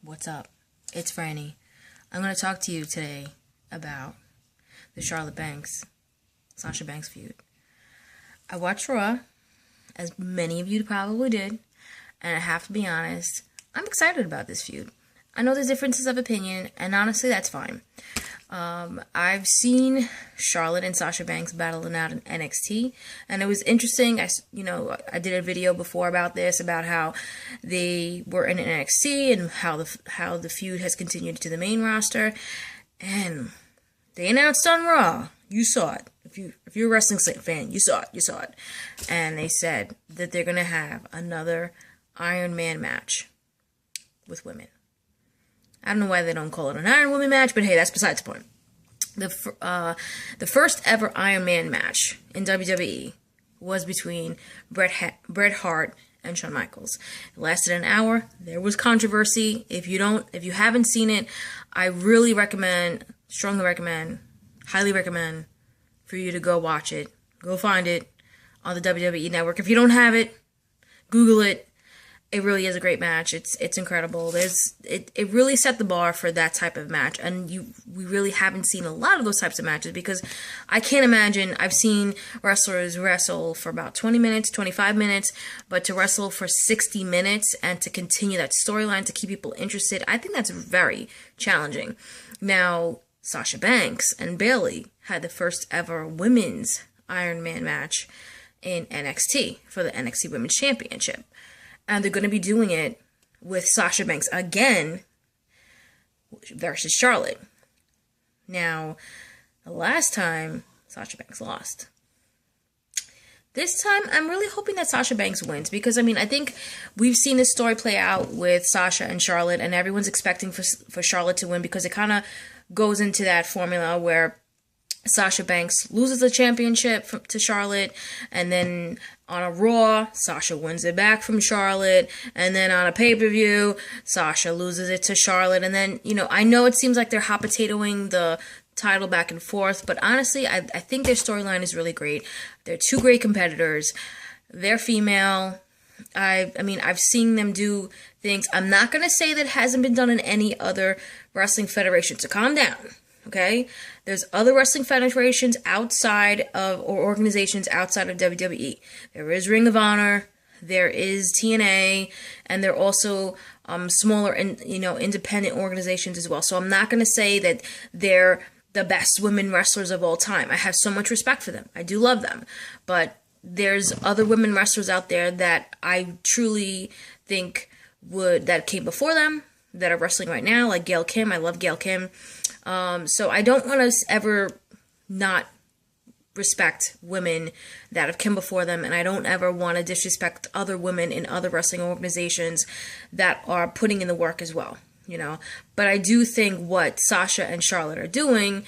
What's up? It's Franny. I'm going to talk to you today about the Charlotte Banks, Sasha Banks feud. I watched Raw, as many of you probably did, and I have to be honest, I'm excited about this feud. I know there's differences of opinion, and honestly, that's fine. I've seen Charlotte and Sasha Banks battling out in NXT, and it was interesting. I did a video before about this, about how they were in NXT and how the feud has continued to the main roster, and they announced on Raw. You saw it. If you're a wrestling fan, you saw it. And they said that they're gonna have another Iron Man match with women. I don't know why they don't call it an Iron Woman match, but hey, that's besides the point. The first ever Iron Man match in WWE was between Bret Hart and Shawn Michaels. It lasted an hour. There was controversy. If you haven't seen it, I really recommend, strongly recommend, highly recommend for you to go watch it. Go find it on the WWE Network. If you don't have it, Google it. It really is a great match. It's incredible. It really set the bar for that type of match, and we really haven't seen a lot of those types of matches, because I can't imagine. I've seen wrestlers wrestle for about 20 minutes, 25 minutes, but to wrestle for 60 minutes and to continue that storyline to keep people interested, I think that's very challenging. Now, Sasha Banks and Bayley had the first ever women's Iron Man match in NXT for the NXT Women's Championship. And they're going to be doing it with Sasha Banks again versus Charlotte. Now, the last time, Sasha Banks lost. This time, I'm really hoping that Sasha Banks wins, because, I think we've seen this story play out with Sasha and Charlotte, and everyone's expecting for Charlotte to win, because it kind of goes into that formula where Sasha Banks loses the championship to Charlotte, and then on a Raw, Sasha wins it back from Charlotte, and then on a pay-per-view, Sasha loses it to Charlotte, and then, I know it seems like they're hot potatoing the title back and forth, but honestly, I think their storyline is really great. They're two great competitors. They're female. I've seen them do things. I'm not going to say that hasn't been done in any other wrestling federation, so calm down. Okay, there's other wrestling federations outside of, or organizations outside of WWE. There is Ring of Honor, there is TNA, and there are also smaller and independent organizations as well. So I'm not going to say that they're the best women wrestlers of all time. I have so much respect for them. I do love them, but there's other women wrestlers out there that I truly think that came before them, that are wrestling right now, like Gail Kim. I love Gail Kim. So I don't want to ever not respect women that have come before them, and I don't ever want to disrespect other women in other wrestling organizations that are putting in the work as well, But I do think what Sasha and Charlotte are doing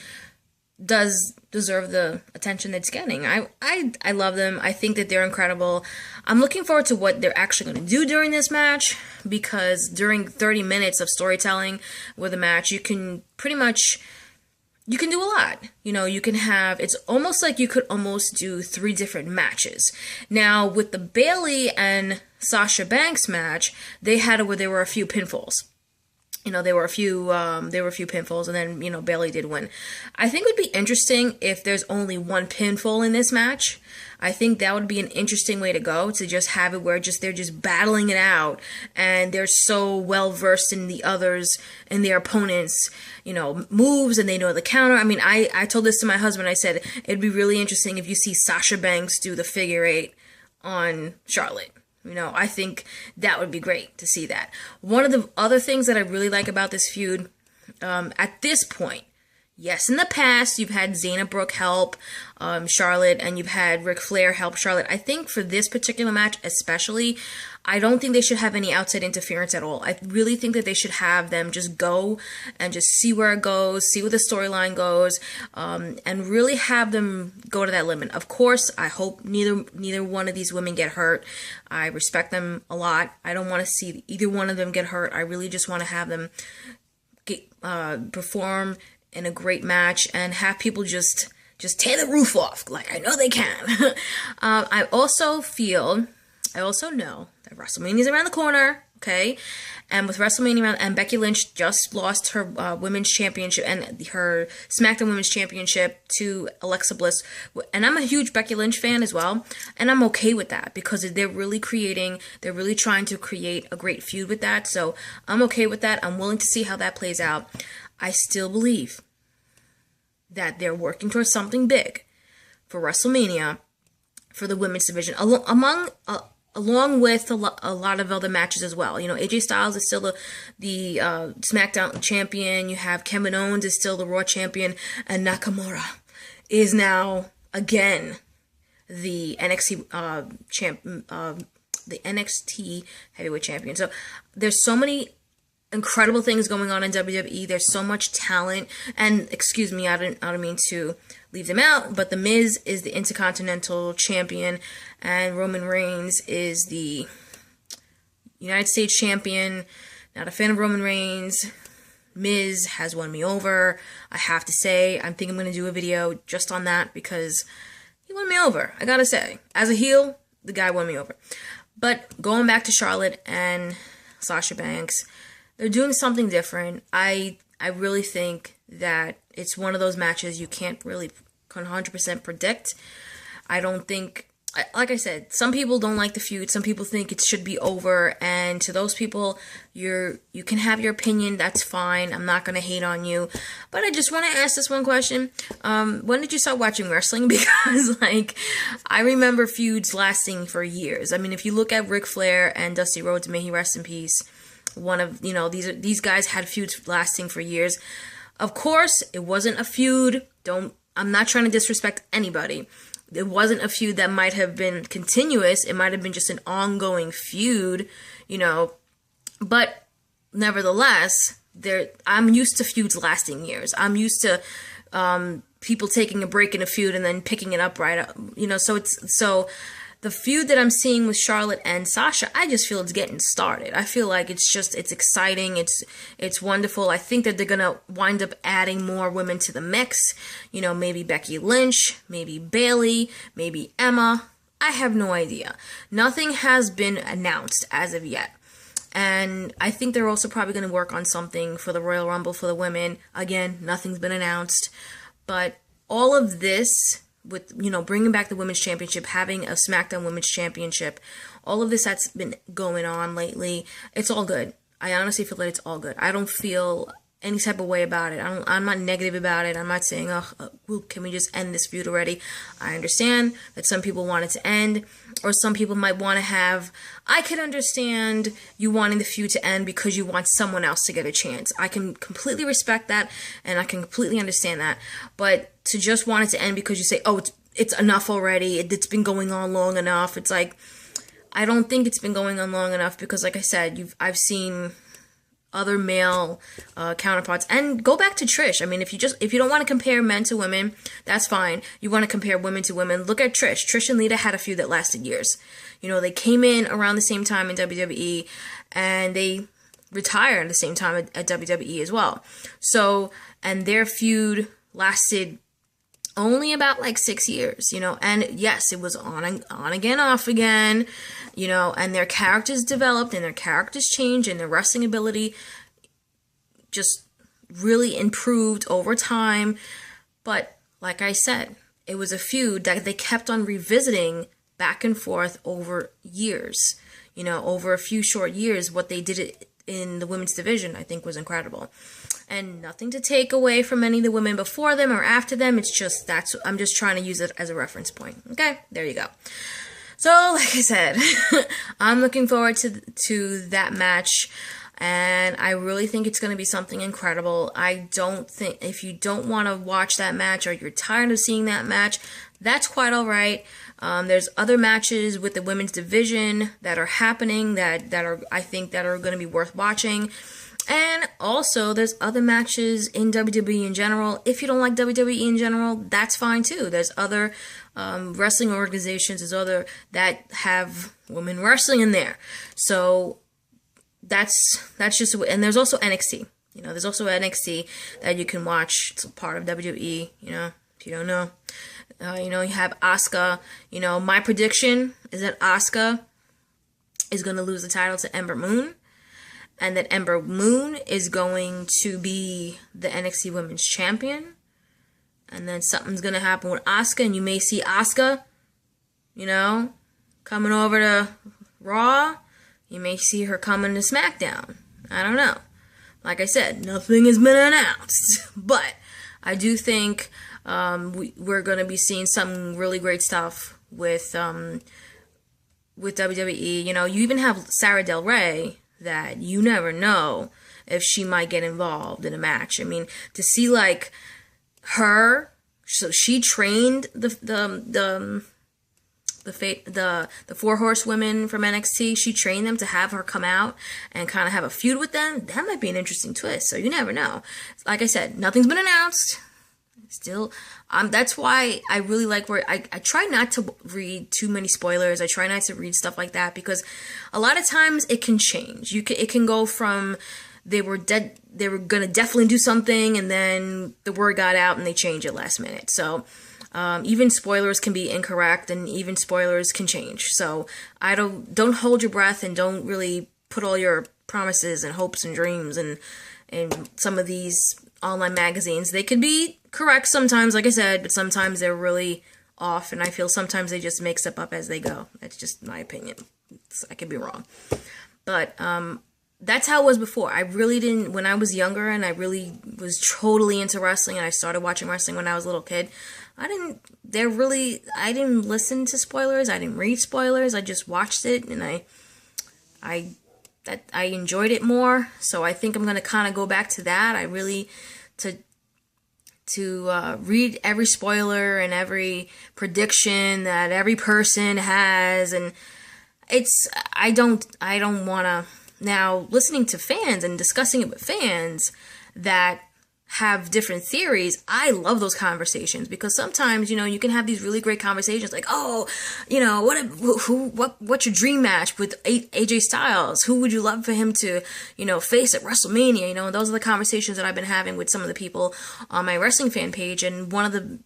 does deserve the attention that it's getting. I love them. I think that they're incredible. I'm looking forward to what they're actually going to do during this match, because during 30 minutes of storytelling with a match, you can do a lot. You can have, it's almost like you could almost do 3 different matches. Now, with the Bayley and Sasha Banks match, they had it where there were a few pinfalls. There were a few pinfalls, and then, Bayley did win. I think it would be interesting if there's only one pinfall in this match. I think that would be an interesting way to go, to just have it where they're just battling it out, and they're so well versed in the others and their opponents, moves, and they know the counter. I told this to my husband. I said, it'd be really interesting if you see Sasha Banks do the figure 8 on Charlotte. I think that would be great to see that. One of the other things that I really like about this feud, at this point, yes, in the past, you've had Zayna Brooke help Charlotte, and you've had Ric Flair help Charlotte. I think for this particular match especially, I don't think they should have any outside interference at all. I really think that they should have them just go and just see where it goes, see where the storyline goes, and really have them go to that limit. Of course, I hope neither one of these women get hurt. I respect them a lot. I don't want to see either one of them get hurt. I really just want to have them perform in a great match and have people just tear the roof off, like I know they can. I also know that WrestleMania is around the corner. Okay, and with WrestleMania, and Becky Lynch just lost her women's championship and her SmackDown Women's Championship to Alexa Bliss, and I'm a huge Becky Lynch fan as well, and I'm okay with that because they're really trying to create a great feud with that, so I'm okay with that. I'm willing to see how that plays out. I still believe that they're working towards something big for WrestleMania for the women's division, along with a lot of other matches as well. You know, AJ Styles is still the SmackDown champion. You have Kevin Owens is still the Raw champion, and Nakamura is now again the NXT the NXT heavyweight champion. So there's so many incredible things going on in WWE. There's so much talent, and excuse me, I don't mean to leave them out, but The Miz is the Intercontinental Champion, and Roman Reigns is the United States Champion. Not a fan of Roman Reigns. Miz has won me over. I have to say, I think I'm going to do a video just on that because he won me over. I gotta say, as a heel, the guy won me over. But going back to Charlotte and Sasha Banks, they're doing something different. I really think that it's one of those matches you can't really 100% predict. I don't think, like I said, some people don't like the feud. Some people think it should be over. And to those people, you can have your opinion. That's fine. I'm not going to hate on you. But I just want to ask this one question. When did you start watching wrestling? Because, like, I remember feuds lasting for years. I mean, if you look at Ric Flair and Dusty Rhodes, may he rest in peace, these guys had feuds lasting for years. Of course, it wasn't a feud. I'm not trying to disrespect anybody. It wasn't a feud that might have been continuous. It might have been just an ongoing feud, but nevertheless, I'm used to feuds lasting years. I'm used to people taking a break in a feud and then picking it up right up, so the feud that I'm seeing with Charlotte and Sasha, I just feel it's getting started. I feel like it's exciting. It's wonderful. I think that they're going to wind up adding more women to the mix. Maybe Becky Lynch, maybe Bayley, maybe Emma. I have no idea. Nothing has been announced as of yet. And I think they're also probably going to work on something for the Royal Rumble for the women. Again, nothing's been announced. But all of this, with bringing back the women's championship, having a SmackDown women's championship, all of this that's been going on lately, it's all good. I honestly feel that it's all good. I don't feel any type of way about it. I'm not negative about it. I'm not saying, can we just end this feud already? I understand that some people want it to end, or some people might want to have. I could understand you wanting the feud to end because you want someone else to get a chance. I can completely respect that, and I can completely understand that. But to just want it to end because you say, it's enough already, it's been going on long enough. It's like, I don't think it's been going on long enough because, like I said, I've seen other male counterparts, and go back to Trish. I mean, if you don't want to compare men to women, that's fine. You want to compare women to women, look at Trish. Trish and Lita had a feud that lasted years. They came in around the same time in WWE, and they retired at the same time at WWE as well. So, and their feud lasted only about like 6 years, and yes, it was on again, off again, and their characters developed and their characters changed and their wrestling ability just really improved over time. But like I said, it was a feud that they kept on revisiting back and forth over years, over a few short years. What they did in the women's division, I think, was incredible. And nothing to take away from any of the women before them or after them. It's just I'm just trying to use it as a reference point. Okay, there you go. So, like I said, I'm looking forward to that match, and I really think it's going to be something incredible. I don't think, if you don't want to watch that match or you're tired of seeing that match, that's quite all right. There's other matches with the women's division that are happening that are going to be worth watching. And also, there's other matches in WWE in general. If you don't like WWE in general, that's fine too. There's other wrestling organizations, there's other that have women wrestling in there. So that's just, and there's also NXT. There's also NXT that you can watch. It's a part of WWE. If you don't know, you have Asuka. My prediction is that Asuka is going to lose the title to Ember Moon. and that Ember Moon is going to be the NXT Women's Champion. And then something's going to happen with Asuka, and you may see Asuka, you know, coming over to Raw. You may see her coming to SmackDown. I don't know. Like I said, nothing has been announced. But I do think we're going to be seeing some really great stuff with WWE. You know, you even have Sarah Del Rey that you never know if she might get involved in a match. I mean, to see like her, so she trained the four horsewomen from NXT. She trained them to have her come out and kind of have a feud with them. That might be an interesting twist. So you never know. Like I said, nothing's been announced. Still, that's why I really like where I try not to read too many spoilers. I try not to read stuff like that because a lot of times it can change. It can go from they were gonna definitely do something, and then the word got out and they change it last minute. So even spoilers can be incorrect, and even spoilers can change. So I don't hold your breath, and don't really put all your promises and hopes and dreams and some of these online magazines. They could be correct sometimes, like I said, but sometimes they're really off, and I feel sometimes they just make stuff up as they go. That's just my opinion. I could be wrong. But that's how it was before. I really didn't, when I was younger and I really was totally into wrestling, and I started watching wrestling when I was a little kid, I didn't listen to spoilers, I didn't read spoilers, I just watched it, and I enjoyed it more. So I think I'm going to kind of go back to that. I really, to read every spoiler and every prediction that every person has, and I don't want to, now listening to fans and discussing it with fans that have different theories, I love those conversations, because sometimes, you know, you can have these really great conversations like, oh, you know, what's your dream match with AJ Styles? Who would you love for him to, you know, face at WrestleMania? You know, and those are the conversations that I've been having with some of the people on my wrestling fan page. And one of the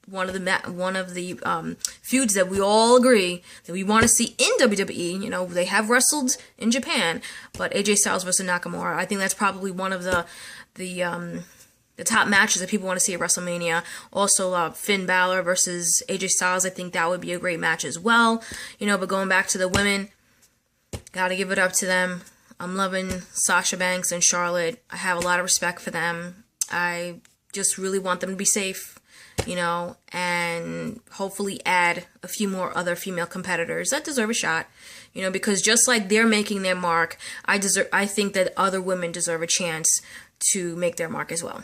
feuds that we all agree that we want to see in WWE, you know, they have wrestled in Japan, but AJ Styles versus Nakamura, I think that's probably one of the top matches that people want to see at WrestleMania. Also, Finn Balor versus AJ Styles, I think that would be a great match as well. You know, but going back to the women, gotta give it up to them. I'm loving Sasha Banks and Charlotte. I have a lot of respect for them. I just really want them to be safe, you know, and hopefully add a few more other female competitors that deserve a shot, you know, because just like they're making their mark, I think that other women deserve a chance to make their mark as well.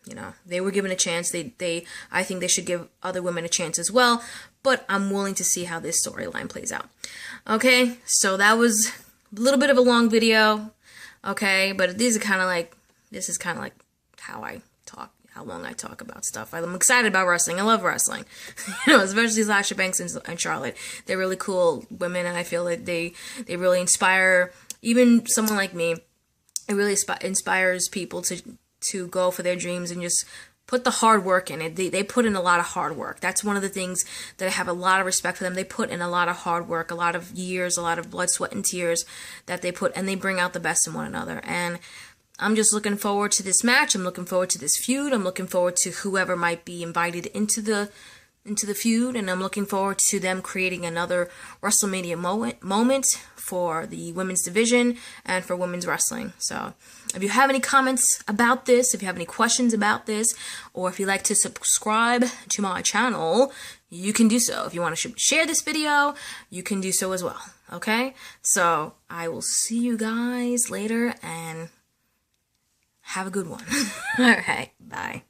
You know, they were given a chance. I think they should give other women a chance as well. But I'm willing to see how this storyline plays out. Okay, so that was a little bit of a long video. Okay, but this is kind of like how I talk, how long I talk about stuff. I'm excited about wrestling. I love wrestling. You know, especially Sasha Banks and Charlotte. They're really cool women, and I feel like they really inspire even someone like me. It really inspires people to go for their dreams and just put the hard work in it. They put in a lot of hard work. That's one of the things that I have a lot of respect for them. They put in a lot of hard work, a lot of years, a lot of blood, sweat, and tears that they put, and they bring out the best in one another. And I'm just looking forward to this match. I'm looking forward to this feud. I'm looking forward to whoever might be invited into the feud, and I'm looking forward to them creating another WrestleMania moment for the women's division and for women's wrestling. So if you have any comments about this, if you have any questions about this, or if you'd like to subscribe to my channel, you can do so. If you want to share this video, you can do so as well. Okay? So I will see you guys later, and have a good one. All right. Bye.